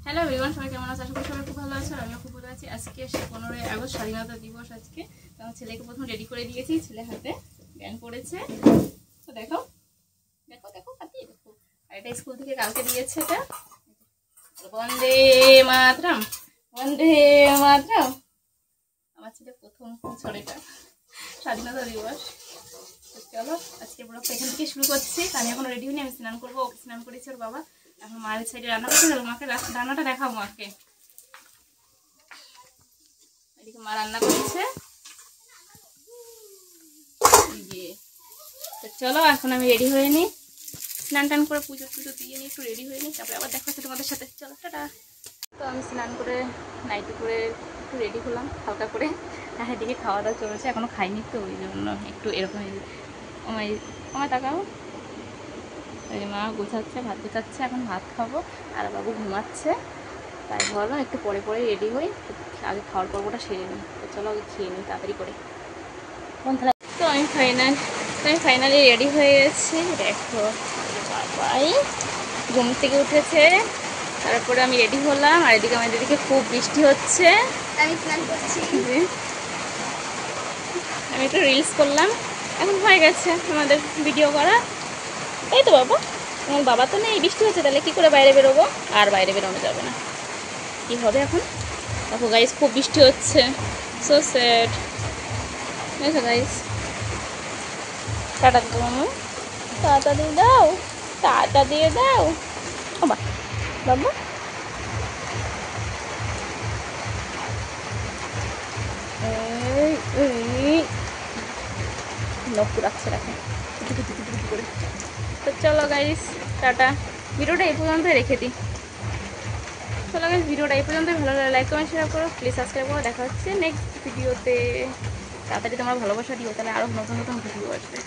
Hello everyone, সবাই কেমন আছো? আশা করি সবাই খুব ভালো আছো। আমিও খুব ভালো আছি। আজকে 15ই আগস্ট স্বাধীনতা দিবস। আজকে তো আমার ছেলেকে প্রথম রেডি করে দিয়েছি। ছেলে হাতে ব্যান্ড পড়েছে, তো দেখো দেখো দেখো হাতে দেখো। আর এটা স্কুল থেকে কালকে দিয়েছে। এটা বন্দে মাতরম, বন্দে মাতরম। আমার ছেলে প্রথম ছড়িটা স্বাধীনতা দিবস। চলো আজকে ব্লগটা এখান থেকে শুরু করছি। আমি এখন রেডি হইনি, আমি স্নান করবো। ওকে স্নান করেছি ওর বাবা। এখন মায়ের সাইডে রান্না করতে গেল। মাকে রান্নাটা দেখাও মাকে। এদিকে মা রান্না করছে। তো চলো এখন আমি রেডি হয়ে নিই, স্নান টান করে পুজো টুজো দিয়ে নিই, একটু রেডি হয়ে নিই, তারপরে আবার দেখা হচ্ছে তোমাদের সাথে। চলো টাটা। তো আমি স্নান করে নাইটি করে একটু রেডি হলাম হালকা করে। আর এদিকে খাওয়া দাওয়া চলছে, এখনো খাইনি, তো ওই জন্য একটু এরকম আমার তাকাও। ওই মা গোছাচ্ছে, ভাত গোছাচ্ছে, এখন ভাত খাবো। আর বাবু ঘুমাচ্ছে, তাই ভাবলাম একটু পরে পরে রেডি হই, আগে খাওয়ার পর্বটা সেরে নিই। তো চলো আগে খেয়ে নিই তাড়াতাড়ি করে। তো আমি ফাইনালি রেডি হয়ে গেছি। দেখো বাবাই ঘুম থেকে উঠেছে, তারপরে আমি রেডি হলাম। আর এদিকে আমাদের দিকে খুব বৃষ্টি হচ্ছে। আমি স্নান করছি। আমি একটু রিলস করলাম, এখন হয়ে গেছে আমাদের ভিডিও করা। এই তো বাবা, আমার বাবা তো নেই, বৃষ্টি হচ্ছে, তাহলে কী করে বাইরে বেরোবো? আর বাইরে বেরোনো যাবে না, কী হবে এখন? দেখো গাইস, খুব বৃষ্টি হচ্ছে, সো স্যাড। দেখো গাইস, টাটা দিতে মামু, টাটা দিয়ে দাও, টাটা দিয়ে দাও। বাবা বাবা নকু রাখছে রাখে করে। তো চলো গাইস টাটা, ভিডিওটা এই পর্যন্তই রেখে দিই। চলো গাইস, ভিডিওটা এই পর্যন্তই। ভালো লাগে লাইক কমেন্ট শেয়ার করো, প্লিজ সাবস্ক্রাইব করো। দেখা হচ্ছে নেক্সট ভিডিওতে। তাড়াতাড়ি তোমরা ভালোবাসা দিও, তাহলে আরও নতুন নতুন ভিডিও আসবে।